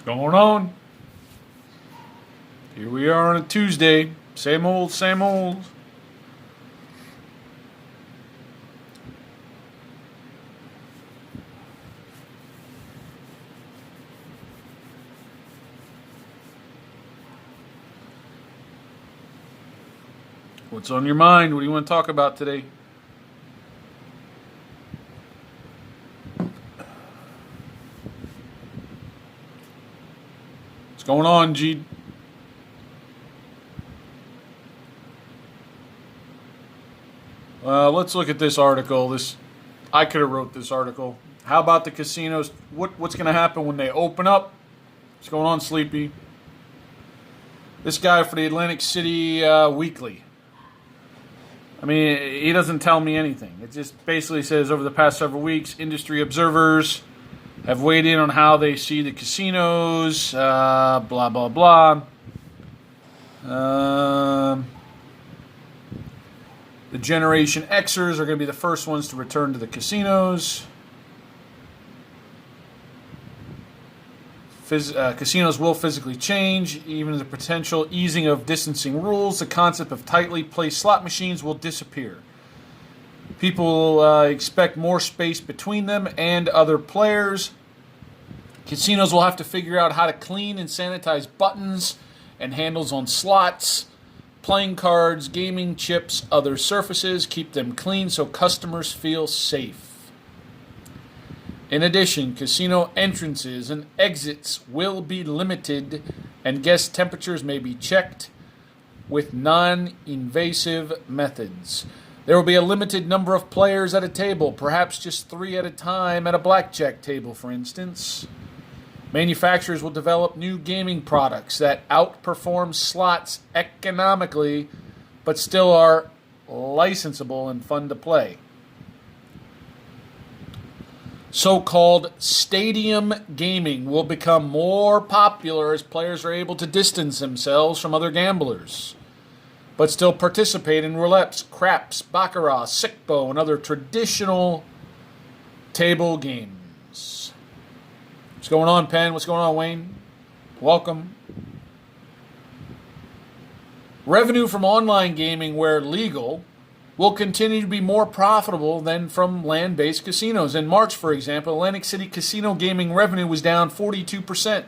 Going on? Here we are on a Tuesday. Same old, same old. What's on your mind? What do you want to talk about today? What's going on, G? Let's look at this article. I could have wrote this article. How about the casinos? What's going to happen when they open up? What's going on, Sleepy? This guy for the Atlantic City Weekly. I mean, he doesn't tell me anything. It just basically says over the past several weeks, industry observers have weighed in on how they see the casinos, blah, blah, blah. The Generation Xers are going to be the first ones to return to the casinos. Casinos will physically change. Even the potential easing of distancing rules, the concept of tightly placed slot machines will disappear. People expect more space between them and other players. Casinos will have to figure out how to clean and sanitize buttons and handles on slots, playing cards, gaming chips, other surfaces, keep them clean so customers feel safe. In addition, casino entrances and exits will be limited, and guest temperatures may be checked with non-invasive methods. There will be a limited number of players at a table, perhaps just 3 at a time at a blackjack table, for instance. Manufacturers will develop new gaming products that outperform slots economically, but still are licensable and fun to play. So-called stadium gaming will become more popular as players are able to distance themselves from other gamblers, but still participate in roulettes, craps, baccarat, sickbo, and other traditional table games. What's going on, Penn? What's going on, Wayne? Welcome. Revenue from online gaming, where legal, will continue to be more profitable than from land-based casinos. In March, for example, Atlantic City casino gaming revenue was down 42%.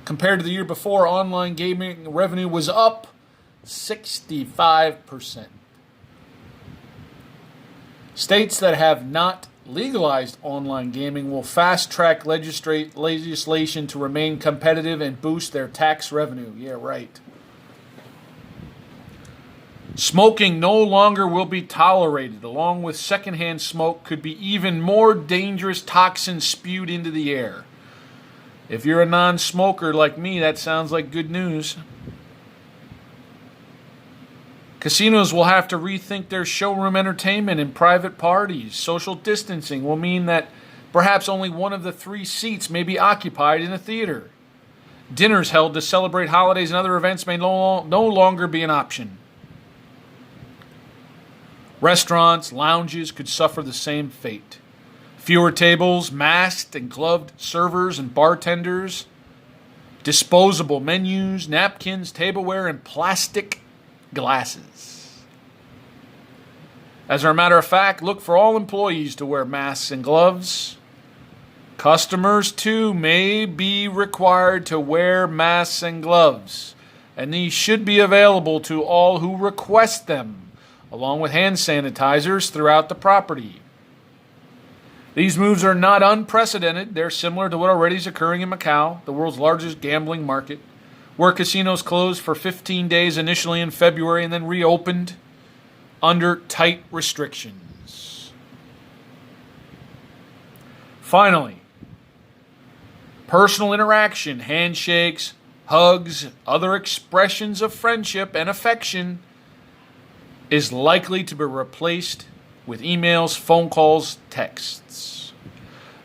Compared to the year before, online gaming revenue was up 65%. States that have not legalized online gaming will fast-track legislation to remain competitive and boost their tax revenue. Yeah, right. Smoking no longer will be tolerated. Along with secondhand smoke could be even more dangerous toxins spewed into the air. If you're a non-smoker like me, that sounds like good news. Casinos will have to rethink their showroom entertainment and private parties. Social distancing will mean that perhaps only one of the 3 seats may be occupied in a theater. Dinners held to celebrate holidays and other events may no longer be an option. Restaurants, lounges could suffer the same fate. Fewer tables, masked and gloved servers and bartenders, disposable menus, napkins, tableware, and plastic glasses. As a matter of fact, look for all employees to wear masks and gloves. Customers, too, may be required to wear masks and gloves, and these should be available to all who request them, along with hand sanitizers throughout the property. These moves are not unprecedented. They're similar to what already is occurring in Macau, the world's largest gambling market, where casinos closed for 15 days initially in February and then reopened under tight restrictions. Finally, personal interaction, handshakes, hugs, other expressions of friendship and affection is likely to be replaced with emails, phone calls, texts.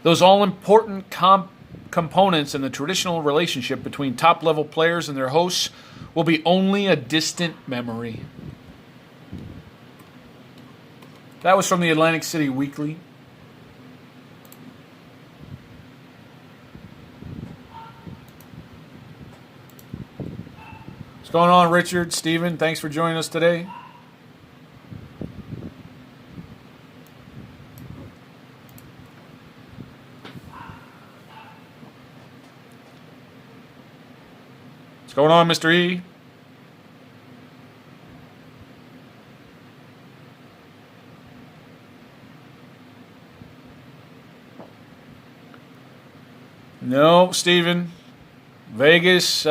Those all-important components in the traditional relationship between top-level players and their hosts will be only a distant memory. That was from the Atlantic City Weekly. going on, Richard, Steven? Thanks for joining us today. What's going on, Mr. E? No, Steven. Vegas,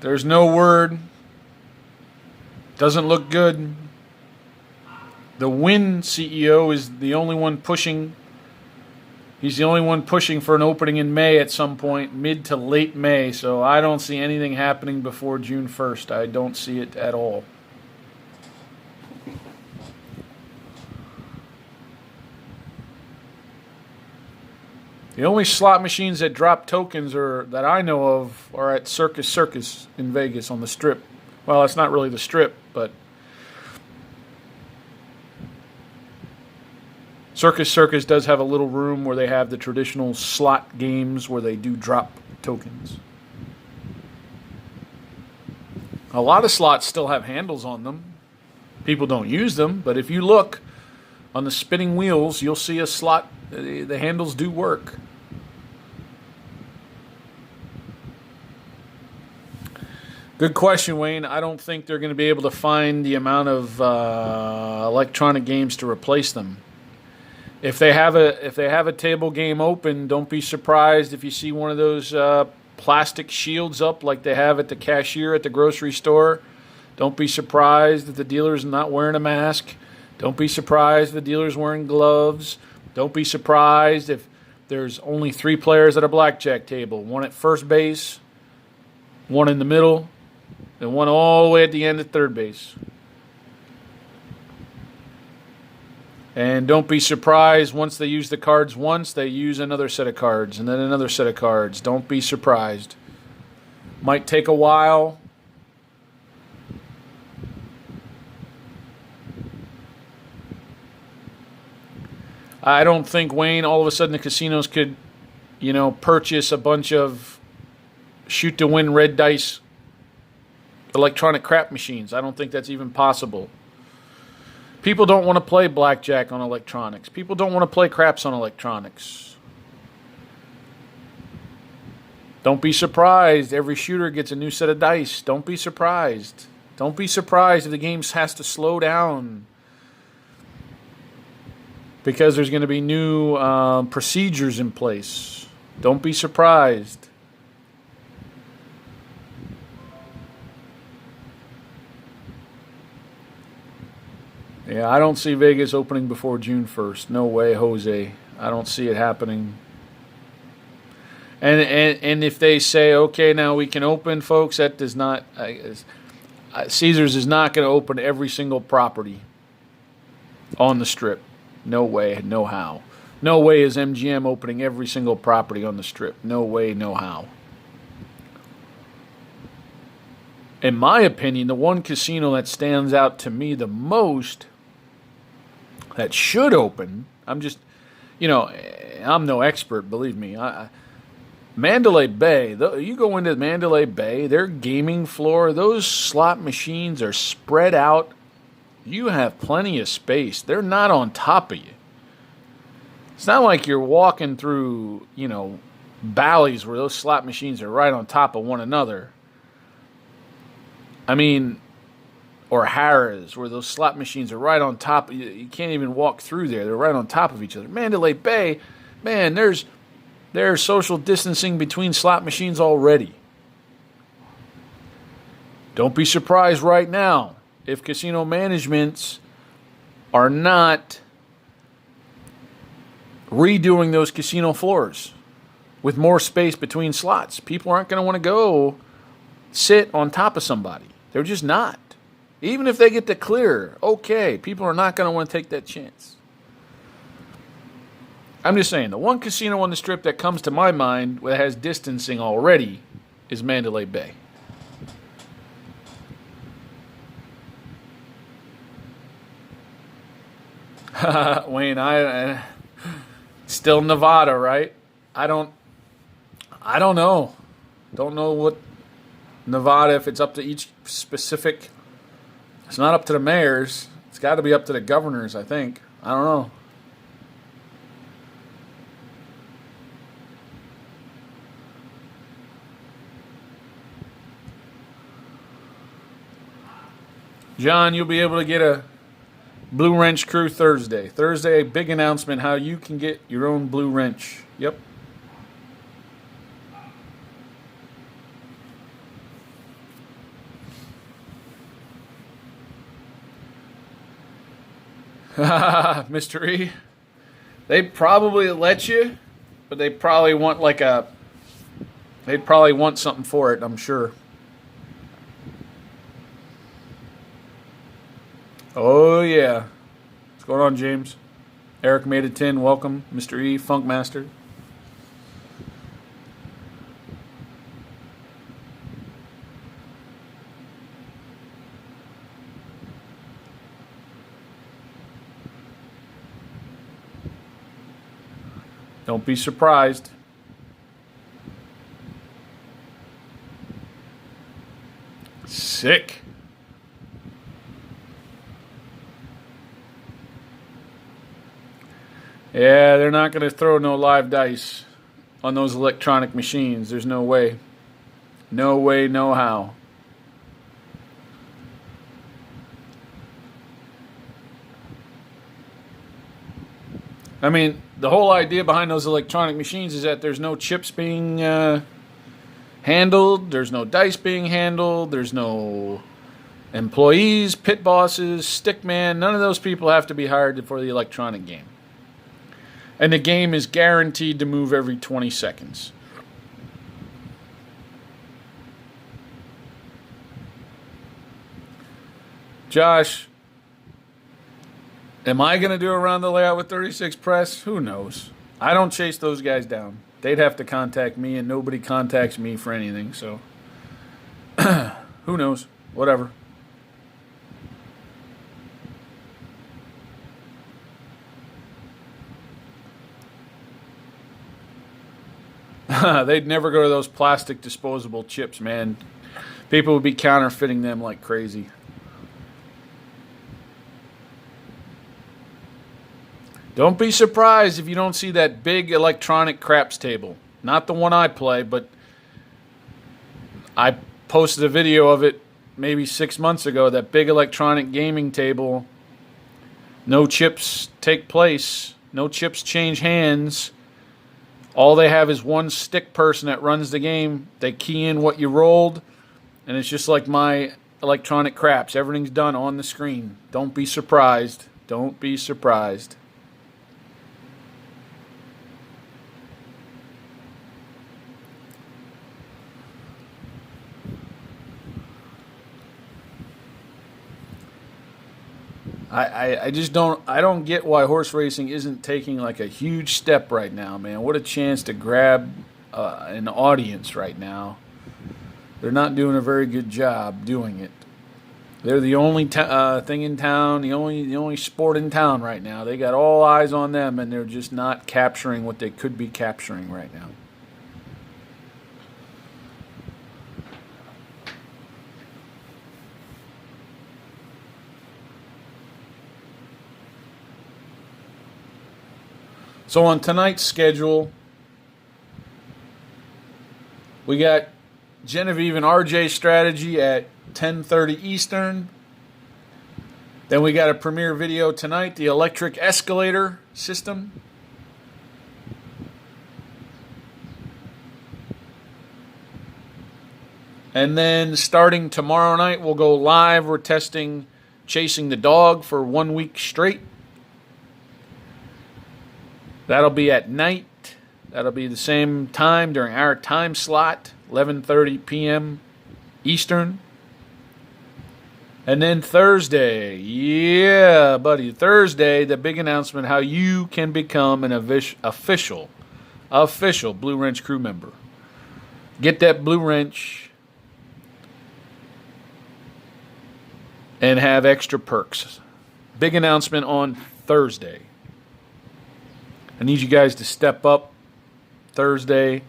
there's no word. Doesn't look good. The Wynn CEO is the only one pushing. He's the only one pushing for an opening in May at some point, mid to late May. So I don't see anything happening before June 1st. I don't see it at all. The only slot machines that drop tokens that I know of are at Circus in Vegas on the Strip. Well, it's not really the Strip, but Circus does have a little room where they have the traditional slot games where they do drop tokens. A lot of slots still have handles on them. People don't use them, but if you look on the spinning wheels, you'll see a slot. The handles do work. Good question, Wayne. I don't think they're going to be able to find the amount of electronic games to replace them. If they have a table game open, don't be surprised if you see one of those plastic shields up like they have at the cashier at the grocery store. Don't be surprised if the dealer's not wearing a mask. Don't be surprised if the dealer's wearing gloves. Don't be surprised if there's only 3 players at a blackjack table. One at first base, one in the middle, and one all the way at the end at third base. And don't be surprised once they use the cards once, they use another set of cards and then another set of cards. Don't be surprised. Might take a while. I don't think, Wayne, all of a sudden the casinos could, purchase a bunch of shoot-to-win red dice electronic crap machines. I don't think that's even possible. People don't want to play blackjack on electronics. People don't want to play craps on electronics. Don't be surprised. Every shooter gets a new set of dice. Don't be surprised. Don't be surprised if the game has to slow down because there's going to be new procedures in place. Don't be surprised. Yeah, I don't see Vegas opening before June 1st. No way, Jose. I don't see it happening. And if they say, okay, now we can open, folks, that does not... Caesars is not going to open every single property on the Strip. No way, no how. No way is MGM opening every single property on the Strip. No way, no how. In my opinion, the one casino that stands out to me the most that should open, I'm no expert, believe me. Mandalay Bay, you go into Mandalay Bay, their gaming floor, those slot machines are spread out. You have plenty of space. They're not on top of you. It's not like you're walking through, valleys where those slot machines are right on top of one another. I mean, or Harrah's, where those slot machines are right on top. You can't even walk through there. They're right on top of each other. Mandalay Bay, man, there's social distancing between slot machines already. Don't be surprised right now if casino managements are not redoing those casino floors with more space between slots. People aren't going to want to go sit on top of somebody. They're just not. Even if they get to clear, okay, people are not going to want to take that chance. I'm just saying, the one casino on the Strip that comes to my mind that has distancing already is Mandalay Bay. Wayne, I still Nevada, right? I don't know. Don't know Nevada, if it's up to each specific, it's not up to the mayors. It's got to be up to the governors, I think. I don't know. John, you'll be able to get a Blue Wrench Crew Thursday. Thursday, a big announcement how you can get your own Blue Wrench. Yep. Mr. E. They probably let you, but they probably want they'd probably want something for it, I'm sure. Oh, yeah. What's going on, James? Eric made a 10. Welcome. Mr. E, Funk Master. Don't be surprised. Sick. Yeah, they're not going to throw no live dice on those electronic machines. There's no way. No way, no how. I mean, the whole idea behind those electronic machines is that there's no chips being handled, there's no dice being handled, there's no employees, pit bosses, stickman. None of those people have to be hired for the electronic game. And the game is guaranteed to move every 20 seconds. Josh, am I going to do a round the layout with 36 press? Who knows? I don't chase those guys down. They'd have to contact me, and nobody contacts me for anything, so who knows? Whatever. They'd never go to those plastic disposable chips, man. People would be counterfeiting them like crazy. Don't be surprised if you don't see that big electronic craps table. Not the one I play, but I posted a video of it maybe 6 months ago. That big electronic gaming table. No chips take place. No chips change hands. All they have is one stick person that runs the game. They key in what you rolled, and it's just like my electronic craps. Everything's done on the screen. Don't be surprised. Don't be surprised. I just don't get why horse racing isn't taking like a huge step right now, man. What a chance to grab an audience right now. They're not doing a very good job doing it. They're the only thing in town, the only sport in town right now. They got all eyes on them, and they're just not capturing what they could be capturing right now. So on tonight's schedule, we got Genevieve and RJ strategy at 10:30 Eastern. Then we got a premiere video tonight, the electric escalator system. And then starting tomorrow night, we'll go live. We're testing Chasing the Dog for 1 week straight. That'll be at night. That'll be the same time during our time slot, 11:30 p.m. Eastern. And then Thursday, yeah, buddy, Thursday, the big announcement how you can become an official Blue Wrench crew member. Get that Blue Wrench and have extra perks. Big announcement on Thursday. I need you guys to step up Thursday.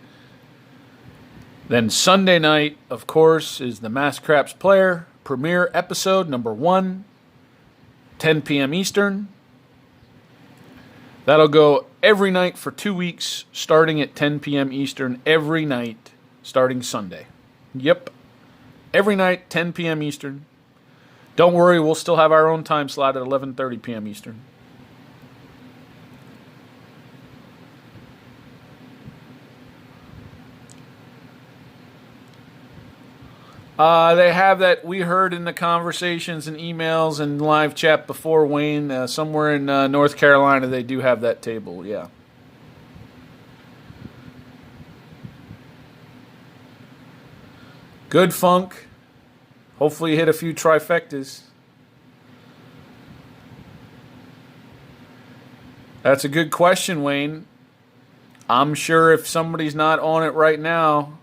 Then Sunday night, of course, is the Mass Craps Player premiere episode number 1, 10 p.m. Eastern. That'll go every night for 2 weeks, starting at 10 p.m. Eastern, every night, starting Sunday. Yep. Every night, 10 p.m. Eastern. Don't worry, we'll still have our own time slot at 11:30 p.m. Eastern. They have that. We heard in the conversations and emails and live chat before, Wayne, somewhere in North Carolina, they do have that table, yeah. Good funk. Hopefully you hit a few trifectas. That's a good question, Wayne. I'm sure if somebody's not on it right now,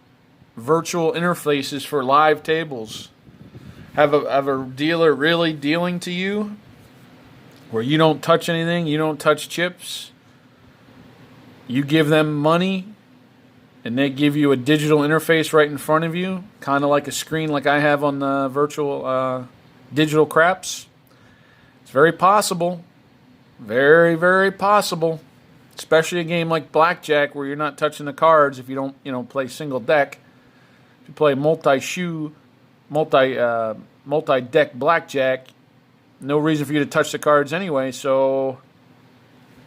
virtual interfaces for live tables. Have a dealer really dealing to you where you don't touch anything, you don't touch chips. You give them money and they give you a digital interface right in front of you, kind of like a screen like I have on the virtual digital craps. It's very possible. Very, very possible. Especially a game like blackjack where you're not touching the cards if you don't, play single deck. If you play multi-deck blackjack, no reason for you to touch the cards anyway, so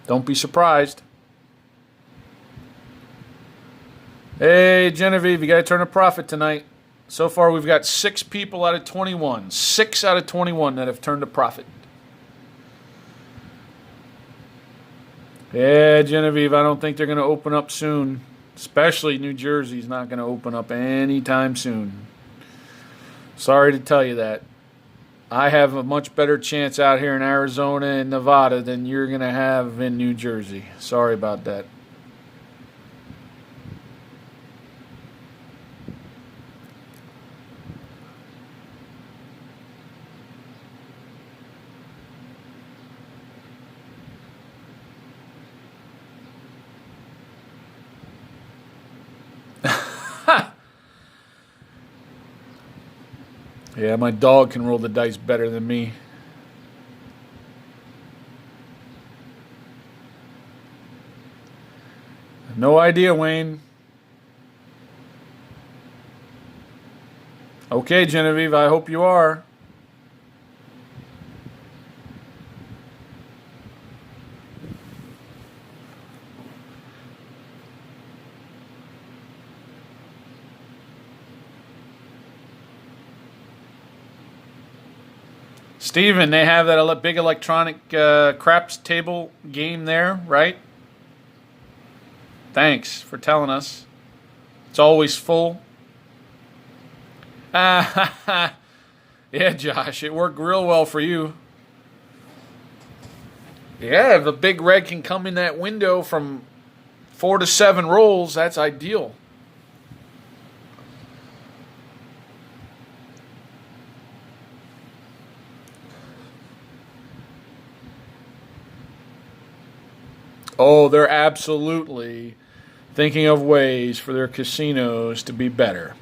don't be surprised. Hey, Genevieve, you got to turn a profit tonight. So far, we've got 6 people out of 21. 6 out of 21 that have turned a profit. Yeah, Genevieve, I don't think they're going to open up soon. Especially New Jersey's not going to open up anytime soon. Sorry to tell you that. I have a much better chance out here in Arizona and Nevada than you're going to have in New Jersey. Sorry about that. Yeah, my dog can roll the dice better than me. No idea, Wayne. Okay, Genevieve, I hope you are. Steven, they have that big electronic craps table game there, right? Thanks for telling us. It's always full. Yeah, Josh, it worked real well for you. Yeah, if the big red can come in that window from 4 to 7 rolls, that's ideal. Oh, they're absolutely thinking of ways for their casinos to be better.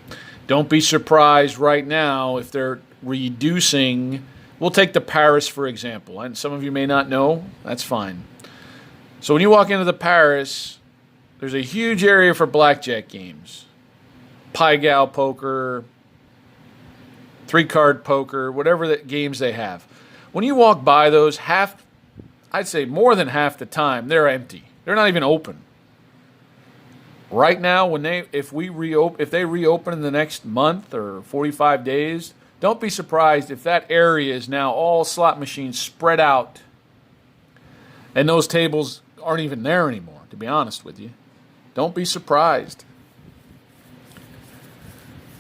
Don't be surprised right now if they're reducing. We'll take the Paris, for example. And some of you may not know. That's fine. So when you walk into the Paris, there's a huge area for blackjack games. Pai Gow poker, 3-card poker, whatever the games they have. When you walk by those, I'd say more than half the time, they're empty. They're not even open. Right now, if they reopen in the next month or 45 days, don't be surprised if that area is now all slot machines spread out and those tables aren't even there anymore, to be honest with you. Don't be surprised.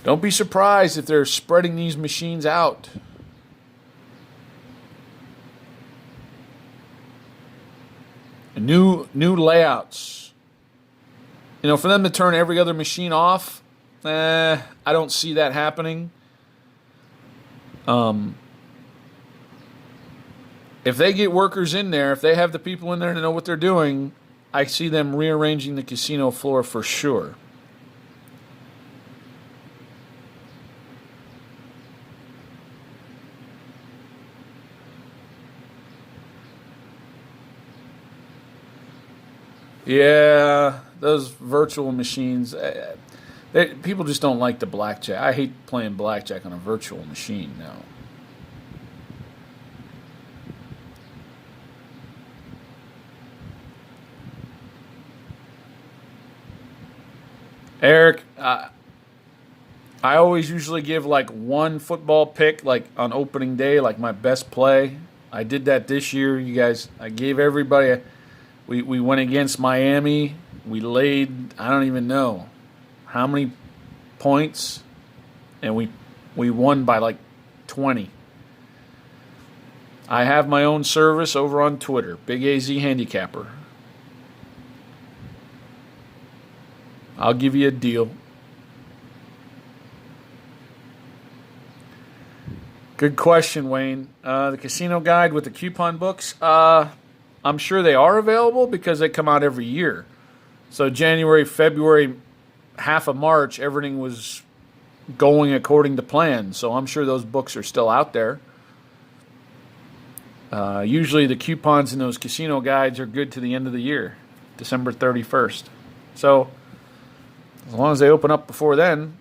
Don't be surprised if they're spreading these machines out. New layouts. For them to turn every other machine off, I don't see that happening. If they get workers in there, if they have the people in there to know what they're doing, I see them rearranging the casino floor for sure. Yeah, those virtual machines. People just don't like the blackjack. I hate playing blackjack on a virtual machine now. Eric, I always usually give like one football pick, like on opening day, like my best play. I did that this year. You guys, I gave everybody. We went against Miami. We laid, I don't even know how many points, and we won by like 20. I have my own service over on Twitter, BigAZ Handicapper. I'll give you a deal. Good question, Wayne. The casino guide with the coupon books, I'm sure they are available because they come out every year. So January, February, half of March, everything was going according to plan. So I'm sure those books are still out there. Usually the coupons in those casino guides are good to the end of the year, December 31st. So as long as they open up before then.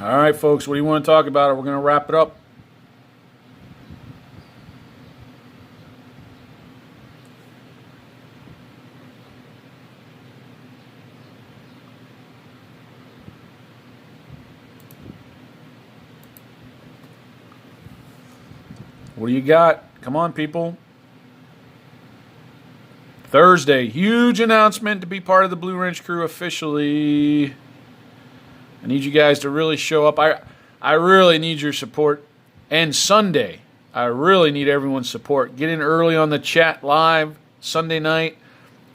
All right, folks, what do you want to talk about? We're going to wrap it up. What do you got? Come on, people. Thursday, huge announcement to be part of the Blue Wrench crew officially. I need you guys to really show up. I really need your support. And Sunday, I really need everyone's support. Get in early on the chat live Sunday night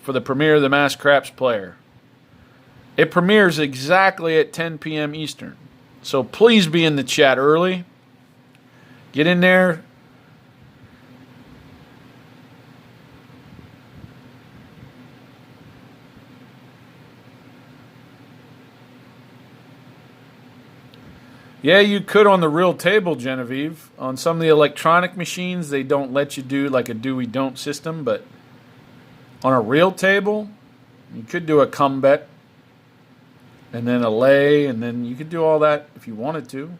for the premiere of the Mass Craps Player. It premieres exactly at 10 p.m. Eastern. So please be in the chat early. Get in there. Yeah, you could on the real table, Genevieve. On some of the electronic machines, they don't let you do like a do-we-don't system, but on a real table, you could do a come bet and then a lay, and then you could do all that if you wanted to.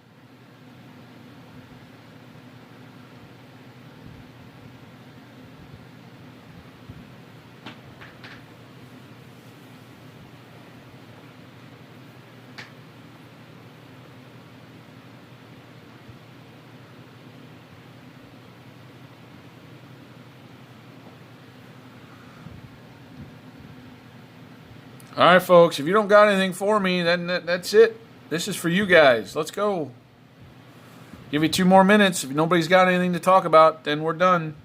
All right, folks, if you don't got anything for me, then that's it. This is for you guys. Let's go. Give you 2 more minutes. If nobody's got anything to talk about, then we're done.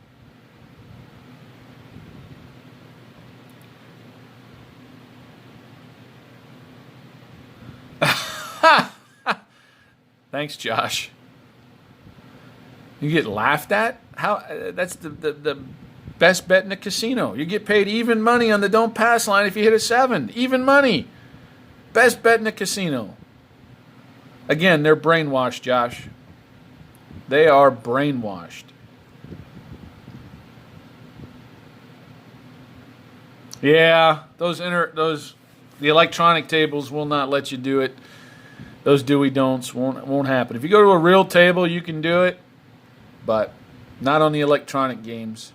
Thanks, Josh. You get laughed at? How? That's the best bet in the casino. You get paid even money on the don't pass line if you hit a 7. Even money. Best bet in the casino. Again, they're brainwashed, Josh. They are brainwashed. Yeah, the electronic tables will not let you do it. Those do-we-don'ts won't happen. If you go to a real table, you can do it, but not on the electronic games.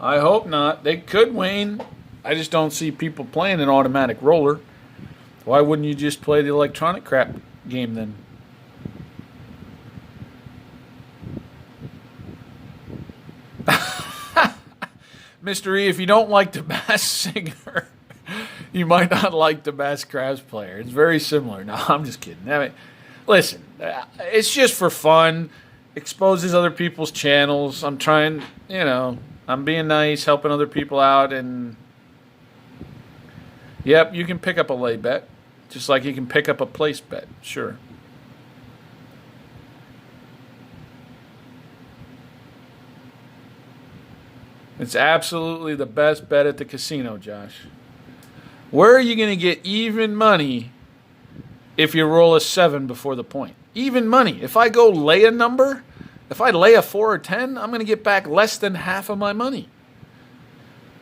I hope not. They could, Wayne. I just don't see people playing an automatic roller. Why wouldn't you just play the electronic crap game then? Mr. E, if you don't like the Masked Singer, You might not like the Mass Crabs player. It's very similar. No, I'm just kidding. I mean, listen, it's just for fun. Exposes other people's channels. I'm trying, I'm being nice, helping other people out, and yep, you can pick up a lay bet, just like you can pick up a place bet. Sure. It's absolutely the best bet at the casino, Josh. Where are you going to get even money if you roll a 7 before the point? Even money. If I go lay a number, if I lay a 4 or 10, I'm going to get back less than half of my money.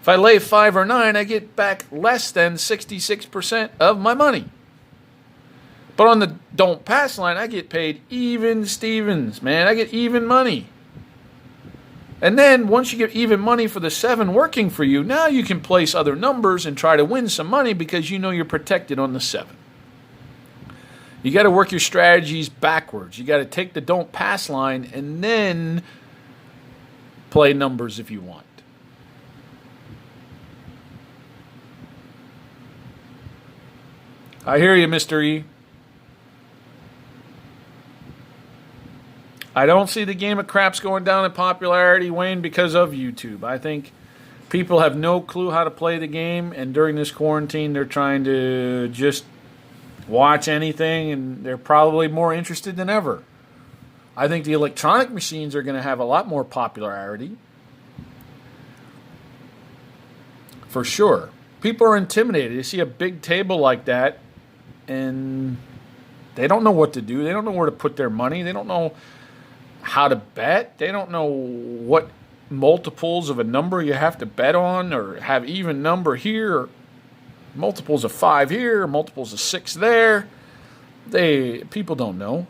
If I lay 5 or 9, I get back less than 66% of my money. But on the don't pass line, I get paid even Stevens, man. I get even money. And then once you get even money for the 7 working for you, now you can place other numbers and try to win some money because you know you're protected on the 7. You got to work your strategies backwards. You got to take the don't pass line and then play numbers if you want. I hear you, Mr. E. I don't see the game of craps going down in popularity, Wayne, because of YouTube. I think people have no clue how to play the game, and during this quarantine, they're trying to just watch anything, and they're probably more interested than ever. I think the electronic machines are going to have a lot more popularity. For sure. People are intimidated. They see a big table like that, and they don't know what to do. They don't know where to put their money. They don't know how to bet. They don't know what multiples of a number you have to bet on, or have even number here, or multiples of 5 here, or multiples of 6 there. People don't know.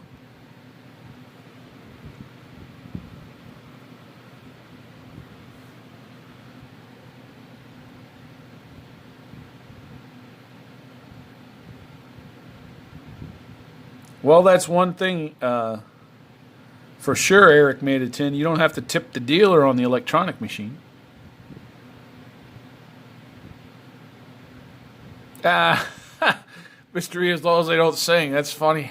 Well, that's one thing. For sure, Eric made a 10. You don't have to tip the dealer on the electronic machine. Mystery as long as they don't sing. That's funny.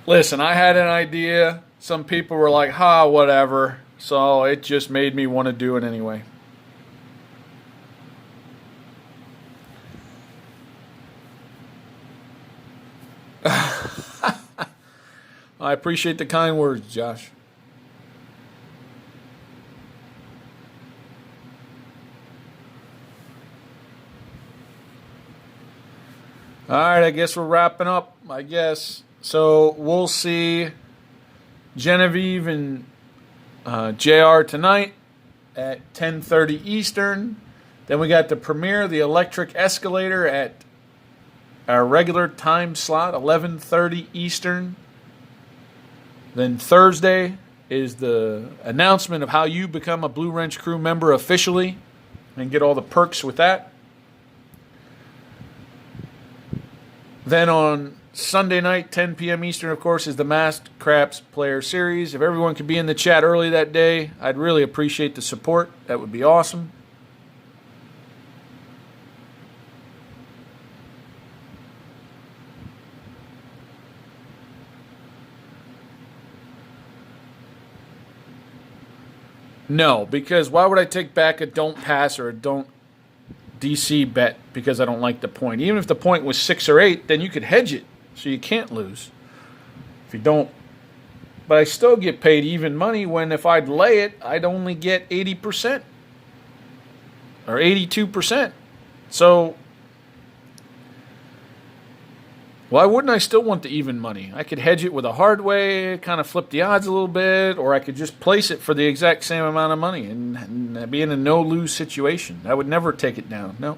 Listen, I had an idea. Some people were like, whatever. So it just made me want to do it anyway. I appreciate the kind words, Josh. All right, I guess we're wrapping up, I guess. So we'll see Genevieve and JR tonight at 10:30 Eastern. Then we got the premiere, the electric escalator at our regular time slot, 11:30 Eastern. Then Thursday is the announcement of how you become a Blue Wrench Crew member officially and get all the perks with that. Then on Sunday night, 10 p.m. Eastern, of course, is the Masked Craps Player Series. If everyone could be in the chat early that day, I'd really appreciate the support. That would be awesome. No, because why would I take back a don't pass or a don't DC bet because I don't like the point? Even if the point was 6 or 8, then you could hedge it so you can't lose. If you don't. But I still get paid even money when if I'd lay it, I'd only get 80% or 82%. So why wouldn't I still want the even money? I could hedge it with a hard way, kind of flip the odds a little bit, or I could just place it for the exact same amount of money and be in a no-lose situation. I would never take it down, no.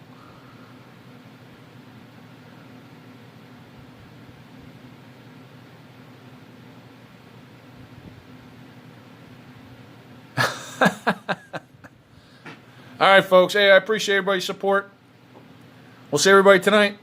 All right, folks. Hey, I appreciate everybody's support. We'll see everybody tonight.